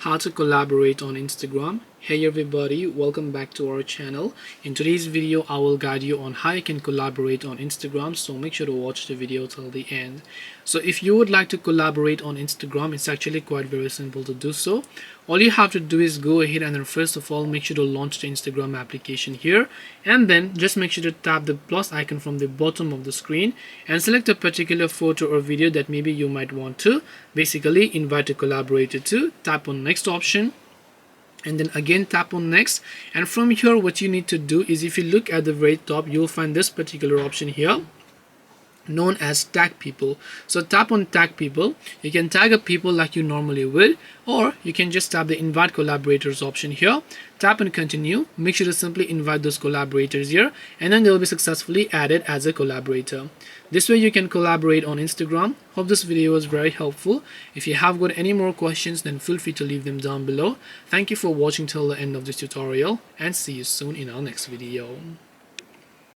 How to collaborate on Instagram. Hey everybody, welcome back to our channel. In today's video I will guide you on how you can collaborate on Instagram, so make sure to watch the video till the end. So if you would like to collaborate on Instagram, it's actually quite very simple to do so. All you have to do is go ahead and then first of all make sure to launch the Instagram application here, and then just make sure to tap the plus icon from the bottom of the screen and select a particular photo or video that maybe you might want to basically invite a collaborator to. Tap on next option and then again tap on next, and from here what you need to do is, if you look at the very top, you'll find this particular option here known as tag people. So tap on tag people. You can tag a people like you normally would, or you can just tap the invite collaborators option here, tap and continue. Make sure to simply invite those collaborators here, and then they'll be successfully added as a collaborator. This way you can collaborate on Instagram. Hope this video was very helpful. If you have got any more questions, then feel free to leave them down below. Thank you for watching till the end of this tutorial, and see you soon in our next video.